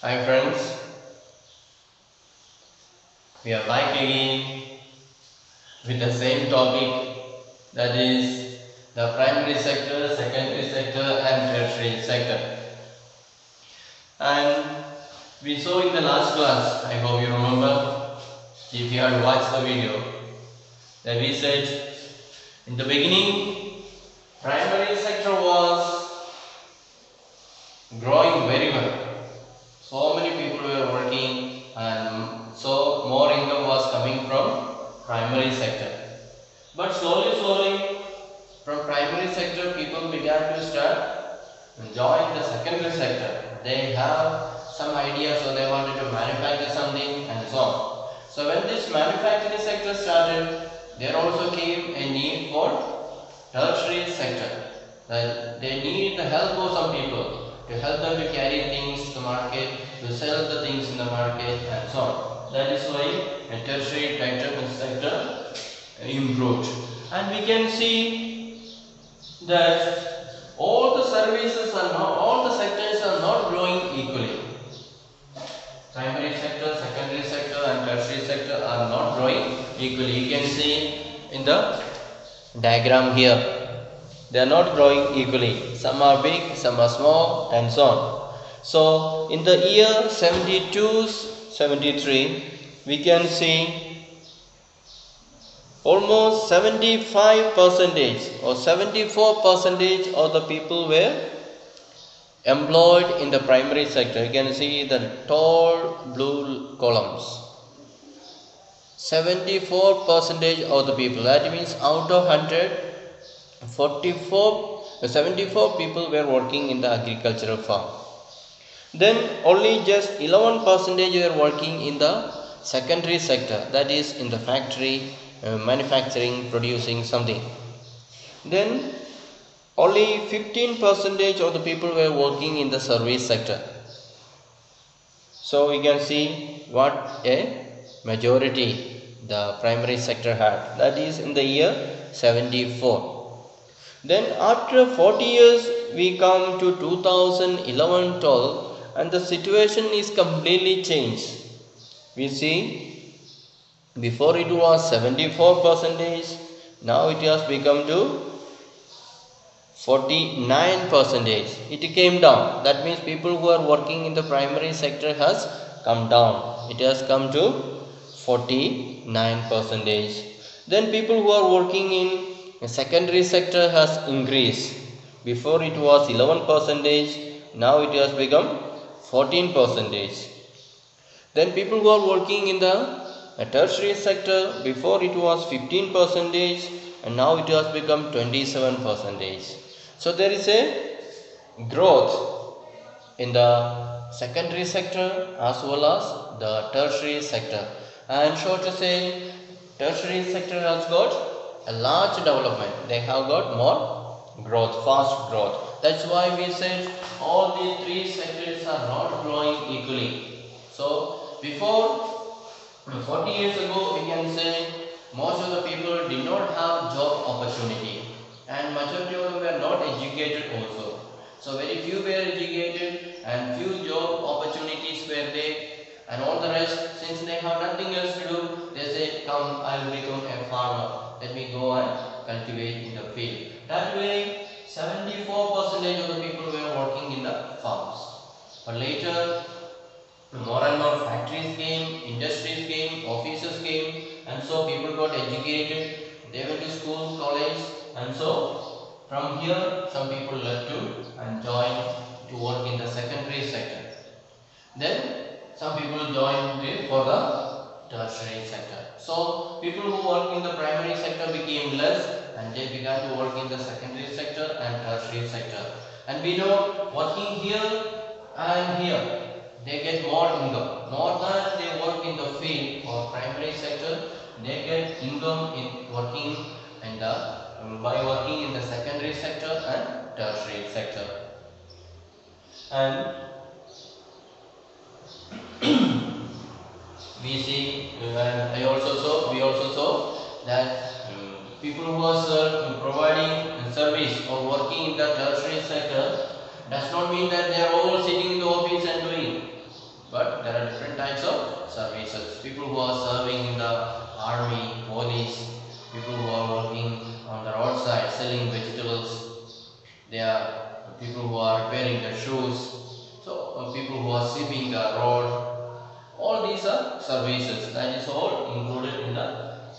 Hi friends, we are back again with the same topic, that is the primary sector, secondary sector and tertiary sector. And we saw in the last class, I hope you remember, if you had watched the video, that we said in the beginning primary sector was growing very well. So many people were working and so more income was coming from primary sector. But slowly from primary sector people began to start join the secondary sector. They have some idea, so they wanted to manufacture something and so on. So when this manufacturing sector started, there also came a need for tertiary sector. They need the help of some people to help them to carry things to the market, to sell the things in the market and so on. That is why a tertiary sector improved. And we can see that all the services are not, all the sectors are not growing equally. Primary sector, secondary sector and tertiary sector are not growing equally. You can see in the diagram here. They are not growing equally. Some are big, some are small and so on. So in the year 72-73 we can see almost 75% or 74% of the people were employed in the primary sector. You can see the tall blue columns. 74% of the people, that means out of 100, 74 people were working in the agricultural farm. Then only just 11% were working in the secondary sector, that is in the factory, manufacturing, producing something. Then only 15% of the people were working in the service sector. So you can see what a majority the primary sector had, that is in the year 74. Then after 40 years we come to 2011-12 and the situation is completely changed. We see before it was 74%, now it has become to 49%. It came down. That means people who are working in the primary sector has come down. It has come to 49%. Then people who are working in the secondary sector has increased. Before it was 11%, now it has become 14%. Then people who are working in the tertiary sector, before it was 15% and now it has become 27%. So there is a growth in the secondary sector as well as the tertiary sector. And so to say, tertiary sector has got a large development. They have got more growth, fast growth. That's why we said all these three sectors are not growing equally. So before 40 years ago, we can say most of the people did not have job opportunity and majority of them were not educated also. So very few were educated and few job opportunities were there, and all the rest, since they have nothing else to do, they say, come, I will become a farmer. Let me go and cultivate in the field. That way 74% of the people were working in the farms. But later more and more factories came, industries came, offices came, and so people got educated. They went to school, college, and so from here some people left to and joined to work in the secondary sector. Then some people joined for the tertiary sector. So people who work in the primary sector became less and they began to work in the secondary sector and tertiary sector. And we know working here and here they get more income. More than they work in the field or primary sector, they get income in working in the by working in the secondary sector and tertiary sector. And we see, and we also saw that people who are providing service or working in the tertiary sector does not mean that they are all sitting in the office and doing. types of services. People who are serving in the army, police, people who are working on the roadside selling vegetables, they are people who are repairing the shoes, so people who are sweeping the road. All these are services. That is all included in the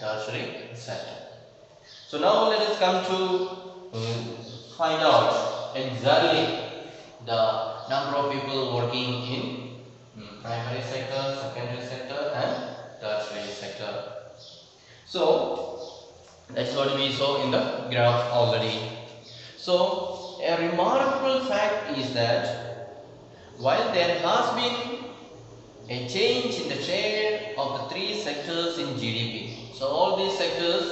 tertiary sector. So now let us come to find out exactly the number of people working in primary sector, secondary sector and tertiary sector. So that's what we saw in the graph already. So a remarkable fact is that while there has been a change in the share of the three sectors in GDP. So all these sectors,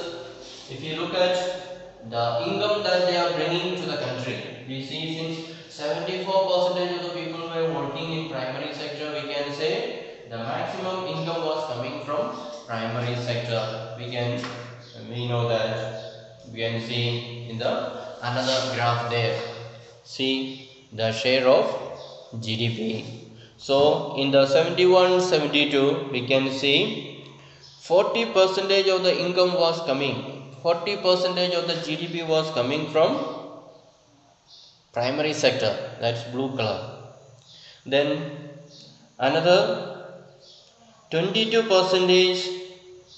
if you look at the income that they are bringing to the country, we see since 74% of the people were working in primary sector, we can say the maximum income was coming from primary sector. We know that. We can see in the another graph there. See the share of GDP. So in the 71-72 we can see 40% of the income was coming, 40% of the GDP was coming from primary sector, that's blue color. Then another 22%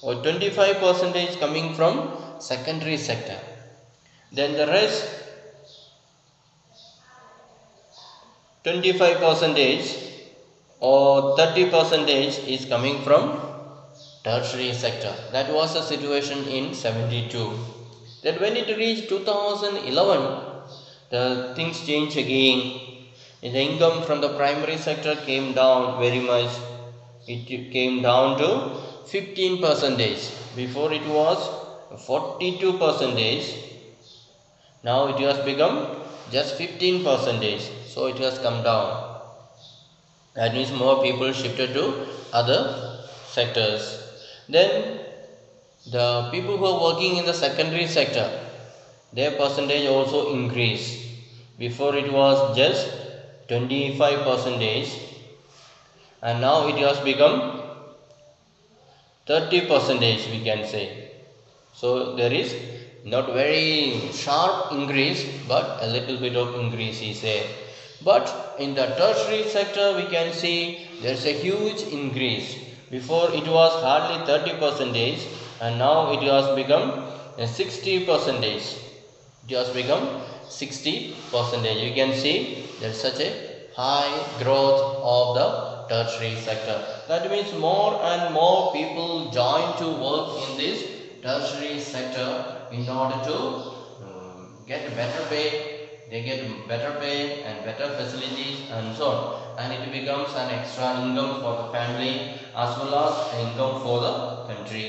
or 25% coming from secondary sector. Then the rest 25% or 30% is coming from tertiary sector. That was the situation in 72. Then when it reached 2011, the things changed again. The income from the primary sector came down very much. It came down to 15%. Before it was 42%. Now it has become just 15%. So it has come down. That means more people shifted to other sectors. Then the people who are working in the secondary sector, their percentage also increased. Before it was just 25%, and now it has become 30%, we can say. So there is not very sharp increase, but a little bit of increase is there. But in the tertiary sector we can see there is a huge increase. Before it was hardly 30%, and now it has become 60%. It has become 60%. You can see there is such a high growth of the tertiary sector. That means more and more people join to work in this tertiary sector in order to get better pay. They get better pay and better facilities and so on, and it becomes an extra income for the family as well as income for the country.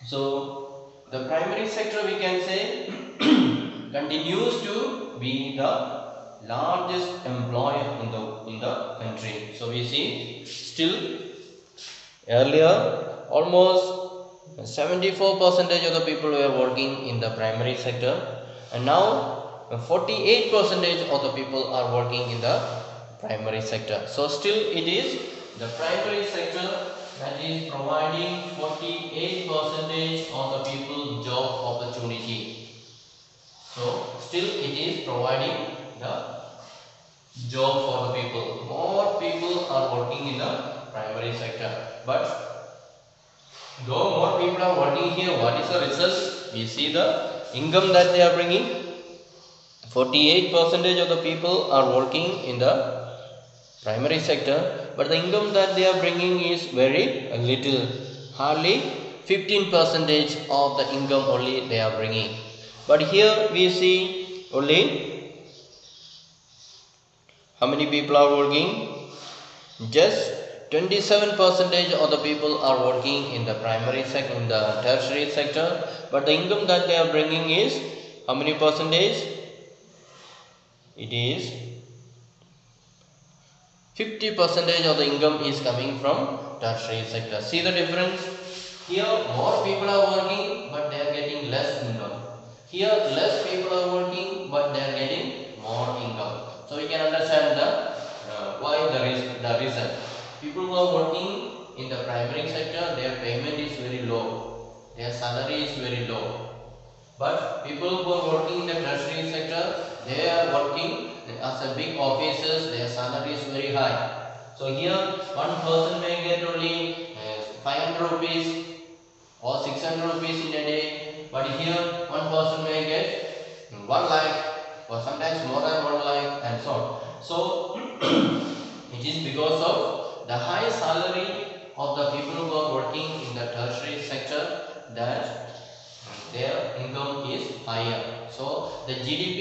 So the primary sector, we can say, continues to be the largest employer in the country. So we see still earlier almost 74% of the people were working in the primary sector, and now 48% of the people are working in the primary sector. So still it is the primary sector that is providing 48% of the people job opportunity. So still it is providing the job for the people. More people are working in the primary sector. But though more people are working here, what is the result? We see the income that they are bringing. 48% of the people are working in the primary sector, but the income that they are bringing is very little. Hardly 15% of the income only they are bringing. But here we see only how many people are working? Just 27% of the people are working in the primary sector, in the tertiary sector, but the income that they are bringing is how many percentage? It is 50% of the income is coming from tertiary sector. See the difference? Here more people are working, but they are getting less income. Here less people are working, but they are getting more income. So we can understand the why the reason. People who are working in the primary sector, their payment is very low, their salary is very low. But people who are working in the tertiary sector, they are working as a big officers, their salary is very high. So here one person may get only 500 rupees or 600 rupees in a day, but here one person may get 1 lakh or sometimes more than 1 lakh and so on. So it is because of the high salary of the people who are working in the tertiary sector that their income is higher. So the GDP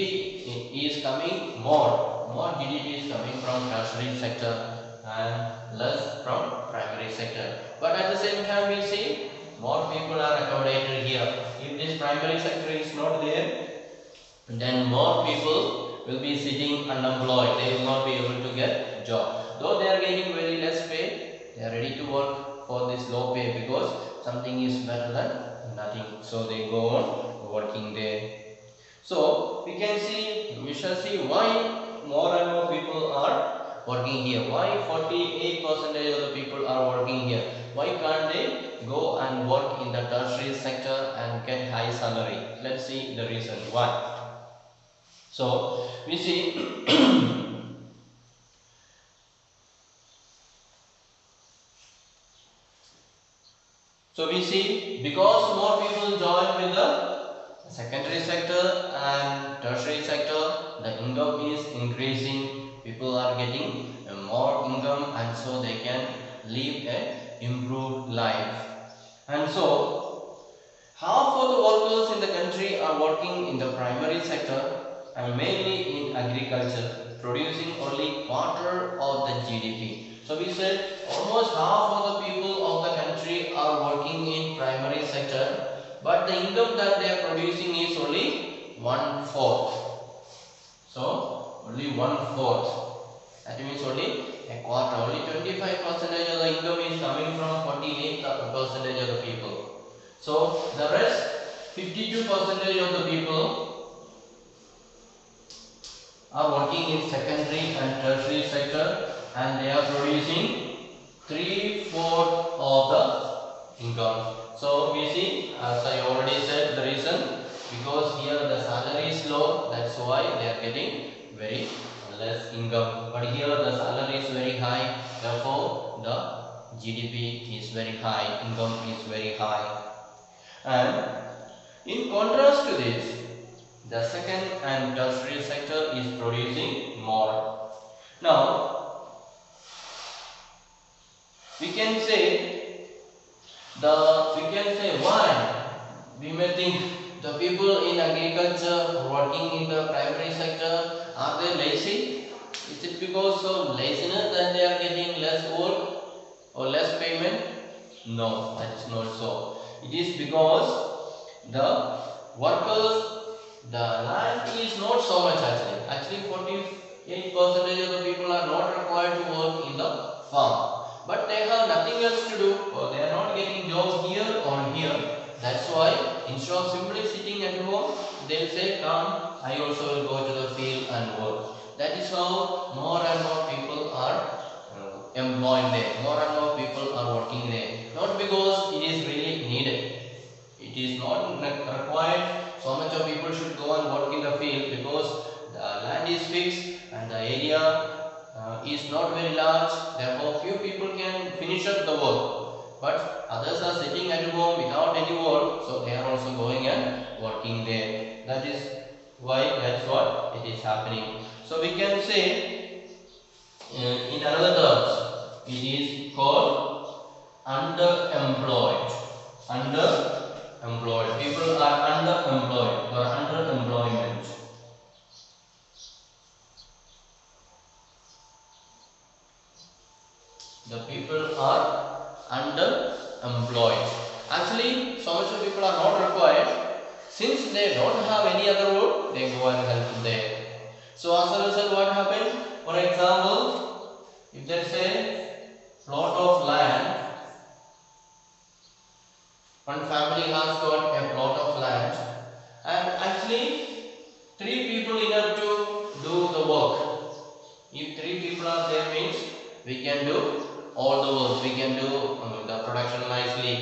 is coming more GDP is coming from tertiary sector and less from primary sector. But at the same time we see more people are accommodated here. If this primary sector is not there, then more people will be sitting unemployed. They will not be able to get job. Though they are getting very less pay, they are ready to work for this low pay because something is better than nothing. So they go on working there. So we shall see why more and more people are working here. Why 48% of the people are working here? Why can't they go and work in the tertiary sector and get high salary? Let's see the reason why. So we see because more people join with the secondary sector and tertiary sector, the income is increasing. People are getting more income and so they can live an improved life. And so half of the workers in the country are working in the primary sector and mainly in agriculture, producing only quarter of the GDP. So we said almost half of the people of the country are working in primary sector, but the income that they are producing is only 1/4. So only 1/4. That means only a quarter. Only 25% of the income is coming from 48% of the people. So the rest 52% of the people are working in secondary and tertiary sector and they are producing 3/4 of the income. So we see, as I already said, the reason because here the salary is low, that's why they are getting very less income. But here the salary is very high, therefore the GDP is very high, income is very high. And in contrast to this, the second and tertiary sector is producing more. Now, we can say why we may think the people in agriculture working in the primary sector, are they lazy? Is it because of laziness that they are getting less work or less payment? No, that's not so. It is because the workers, the land is not so much actually. Actually 48% of the people are not required to work in the farm. But they have nothing else to do, or they are not getting jobs here or here. That's why instead of simply sitting at home, they will say, come, I also will go to the field and work. That is how more and more people are employed there. More and more people are working there. Not because it is really needed. It is not required so much of people should go and work in the field because the land is fixed and the area is not very large, therefore few people can finish up the work, but others are sitting at home without any work, so they are also going and working there. That is why, that's what it is happening. So we can say in another terms, it is called underemployed. People are underemployed or underemployment. The people are underemployed. Actually, so much of people are not required. Since they don't have any other work, they go and help there. So as a result, what happened? For example, if there is a plot of land, one family has got a plot of land, and actually 3 people enough to do the work. If 3 people are there means we can do all the works. We can do the production nicely.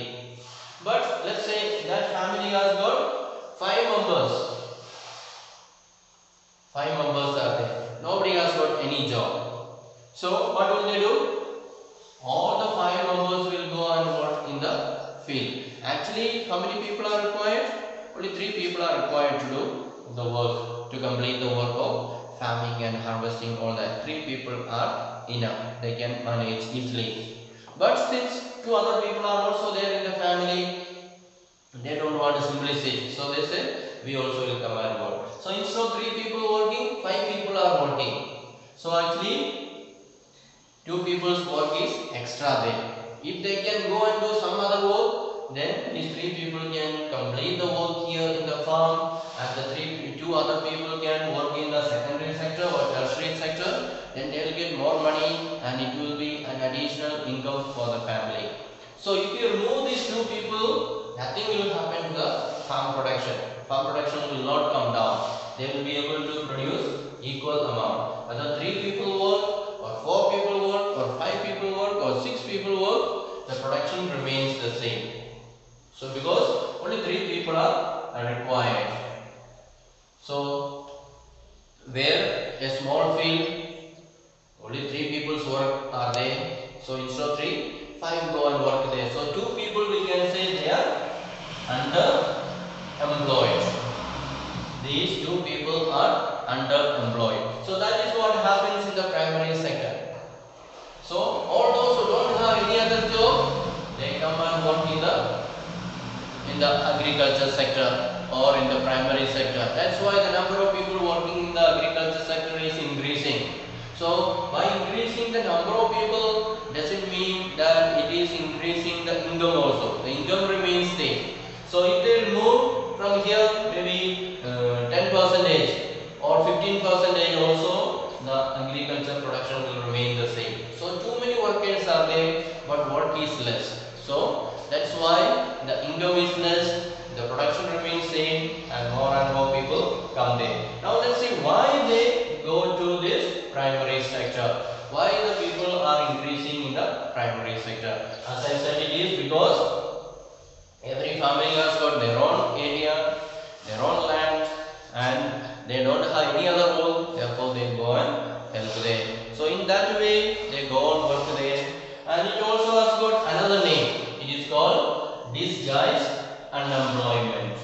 But let's say that family has got 5 members. 5 members are there. Nobody has got any job. So what will they do? All the 5 members will go and work in the field. Actually, how many people are required? Only 3 people are required to do the work, to complete the work of farming and harvesting, all that. 3 people are enough. They can manage easily. But since 2 other people are also there in the family, they don't want to simply sit. So they said, we also will come and work. So instead of 3 people working, 5 people are working. So actually, 2 people's work is extra there. If they can go and do some other work, then these 3 people can complete the work here in the farm, and the 2 other people can work in the secondary sector or tertiary sector. Then they will get more money, and it will be an additional income for the family. So if you remove these 2 people, nothing will happen to the farm production. Farm production will not come down. They will be able to produce equal amount. Whether 3 people work, or 4 people work, or 5 people work, or 6 people work, the production remains the same. So because only 3 people are required. So where a small field, only 3 people's work are there. So instead of 3, 5 go and work there. So 2 people we can say they are underemployed. These 2 people are underemployed. So that is what happens in the primary sector. So all those who don't have any other job, they come and work in the agriculture sector or in the primary sector. That's why the number of people working in the agriculture sector is increasing. So by increasing the number of people doesn't mean that it is increasing the income also. The income remains same. So if they move from here maybe 10% or 15% also, the agriculture production will remain the same. So too many workers are there, but work is less. So that's why the income is less, the production remains same, and more people come there. Now let's see why they go to this primary sector. Why the people are increasing in the primary sector? As I said, it is because every family has got their own area, their own land, and they don't have any other work, therefore they go and help there. So in that way they go and work there, and it also has got another name. It is called disguised unemployment.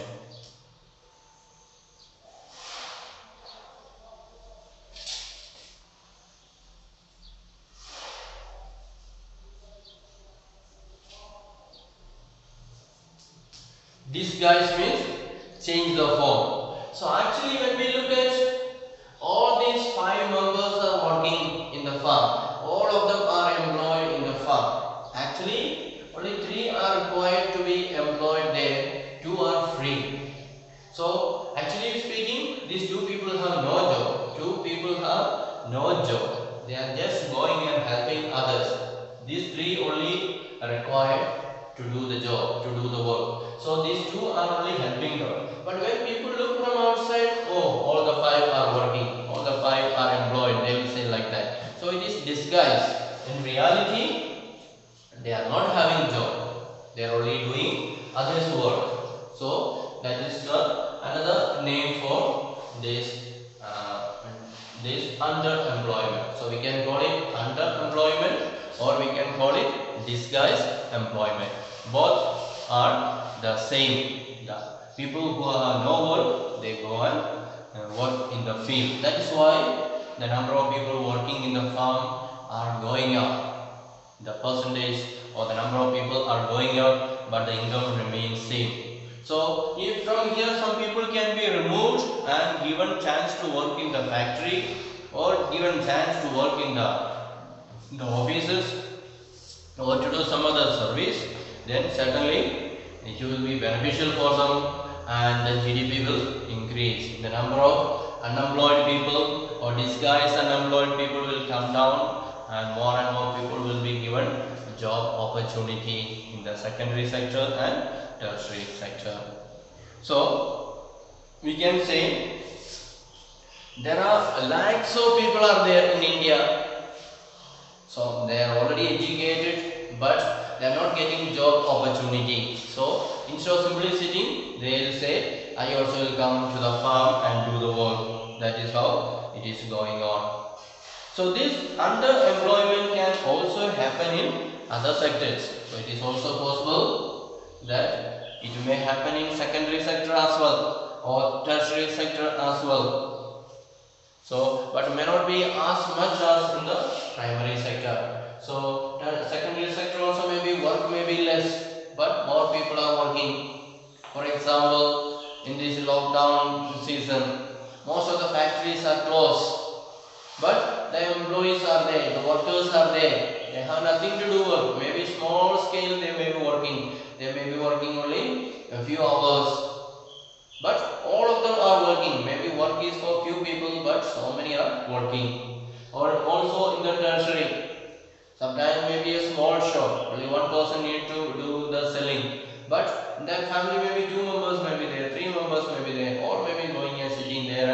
Disguise means change the form. So actually when we look at all these 5 members are working in the farm, all of them are employed in the farm. Actually only 3 are required to be employed there, 2 are free. So actually speaking, these 2 people have no job. 2 people have no job. They are just going and helping others. These 3 only are required to do the job, to do the work. So these 2 are only helping them. But when people look from outside, oh, all the 5 are working, all the 5 are employed, they will say like that. So it is disguised. In reality, they are not having job. They are only doing others' work. So that is another name for this underemployment. So we can call it underemployment, or we can call it disguised employment. Both are the same. The people who have no work, they go and work in the field. That is why the number of people working in the farm are going up. The percentage or the number of people are going up, but the income remains same. So if from here some people can be removed and given chance to work in the factory, or given chance to work in the offices, or to do some other service, then certainly it will be beneficial for them, and the GDP will increase. The number of unemployed people or disguised unemployed people will come down, and more people will be given job opportunity in the secondary sector and tertiary sector. So we can say there are lakhs of people are there in India. So they are already educated but they are not getting job opportunity. So instead of simply sitting, they will say, I also will come to the farm and do the work. That is how it is going on. So this underemployment can also happen in other sectors. So it is also possible that it may happen in secondary sector as well or tertiary sector as well. So but may not be as much as in the primary sector. So secondary sector also work may be less, but more people are working. For example, in this lockdown season, most of the factories are closed. But the employees are there, the workers are there. They have nothing to do work. Maybe small scale they may be working. They may be working only a few hours. But all of them are working. Maybe work is for few people, but so many are working. Or also in the tertiary. Sometimes maybe a small shop. Only one person need to do the selling. But in that family maybe 2 members may be there, 3 members may be there, or maybe going and sitting there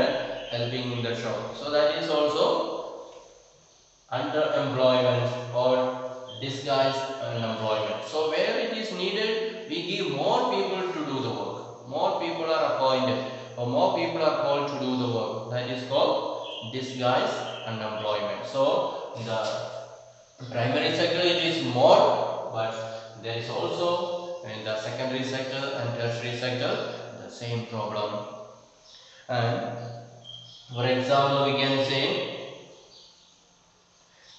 and helping in the shop. So that is also underemployment or disguised unemployment. So where it is needed, we give more people to do the work. More people are appointed or more people are called to do the work. That is called disguised unemployment. So in the primary sector it is more, but there is also in the secondary sector and tertiary sector the same problem. And for example, we can say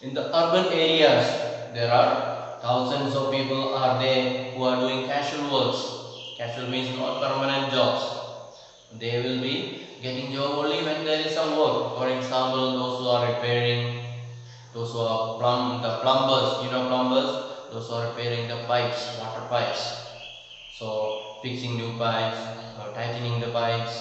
in the urban areas there are thousands of people are there who are doing casual works. Casual means not permanent jobs. They will be getting job only when there is some work. For example, those who are repairing, those who are the plumbers, plumbers, those who are repairing the pipes, water pipes. So fixing new pipes, or tightening the pipes,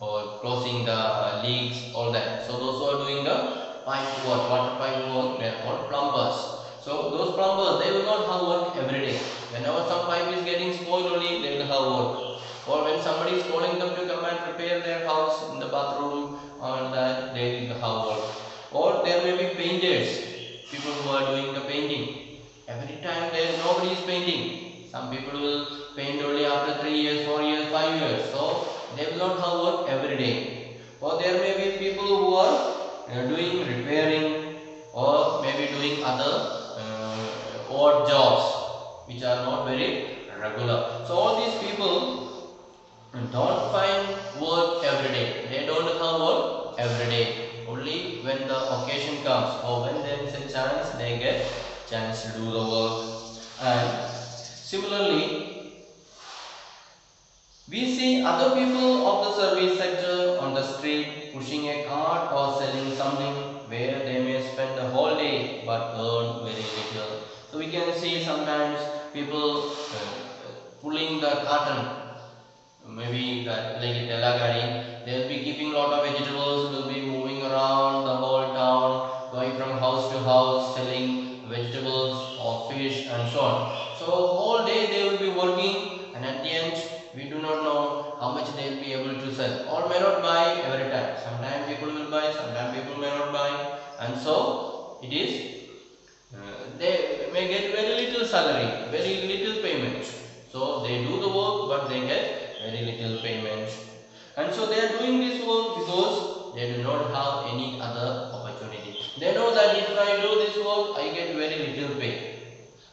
or closing the leaks, all that. So those who are doing the pipe work, water pipe work, they are called plumbers. So those plumbers, they will not have work every day. Whenever some pipe is getting spoiled only, they will have work. Or when somebody is calling them to come and repair their house in the bathroom, or that, they will have work. Or there may be painters, people who are doing the painting. Every time nobody is painting. Some people will paint only after 3 years, 4 years, 5 years. So they will not have work every day. Or there may be people who are doing repairing or maybe doing other odd jobs which are not very regular. So all these people don't find work every day. They don't have work every day. Only when the occasion comes or when there is a chance, they get chance to do the work. And similarly, we see other people of the service sector on the street pushing a cart or selling something where they may spend the whole day but earn very little. So we can see sometimes people pulling the carton, maybe like a telagari, they will be keeping lot of vegetables, will be moving around the whole town, going from house to house, selling vegetables or fish and so on. So whole day they will be working, and at the end we do not know how much they will be able to sell, or may not buy every time. Sometimes people will buy, sometimes people may not buy, and so it is they may get very little salary, very little payment. So they do the work but they get very little payment. And so they are doing this work because they do not have any other opportunity. They know that if I do this work, I get very little pay.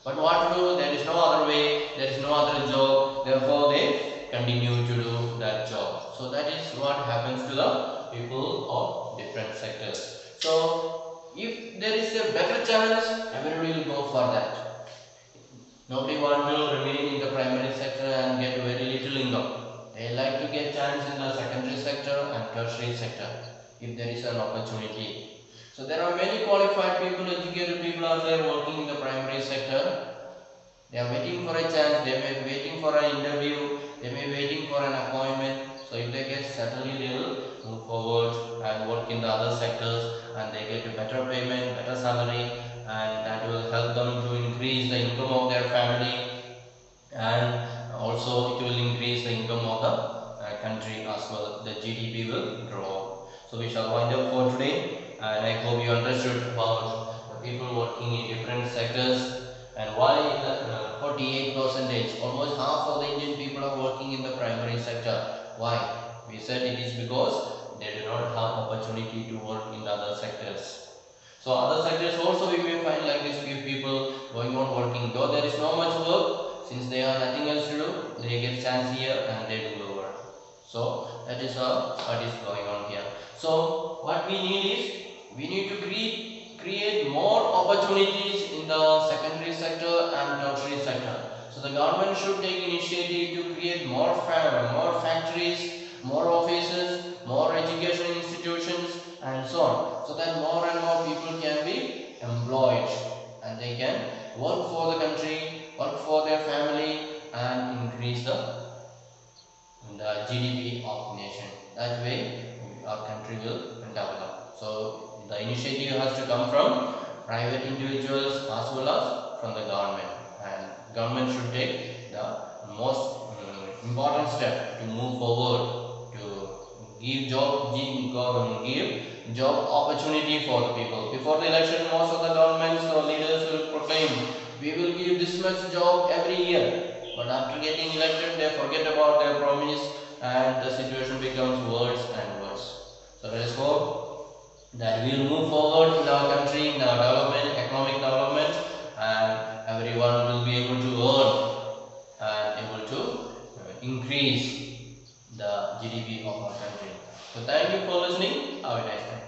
But what to do? There is no other way, there is no other job, therefore they continue to do that job. So that is what happens to the people of different sectors. So if there is a better chance, everybody will go for that. Nobody wants to remain in the primary sector and get very little income. They like to get chance in the secondary sector and tertiary sector if there is an opportunity. So there are many qualified people, educated people out there working in the primary sector. They are waiting for a chance, they may be waiting for an interview, they may be waiting for an appointment. So if they get, certainly they will move forward and work in the other sectors, and they get a better payment, better salary, and that will help them to increase the income of their family, and also it will increase the income of the country as well. The GDP will grow. So we shall wind up for today, and I hope you understood about the people working in different sectors And why 48%? Almost half of the Indian people are working in the primary sector. Why? We said it is because they do not have opportunity to work in other sectors. So other sectors also we may find like this few people going on working. Though there is no much work, since they have nothing else to do, they get chance here and they do the work. So that is what is going on here. So what we need is, we need to create more opportunities in the secondary sector and tertiary sector. So the government should take initiative to create more factories, more offices, more education institutions, and so on, so that more and more people can be employed and they can work for the country, work for their family, and increase the GDP of nation. That way our country will develop. So the initiative has to come from private individuals as well as from the government, and government should take the most important step to move forward to give job opportunity for the people. Before the election, most of the governments or leaders will proclaim, we will give this much job every year. But after getting elected, they forget about their promise and the situation becomes worse and worse. So let us hope that we will move forward in our country, in our development, economic development, and everyone will be able to earn and able to increase the GDP of our country. So thank you for listening. Have a nice day.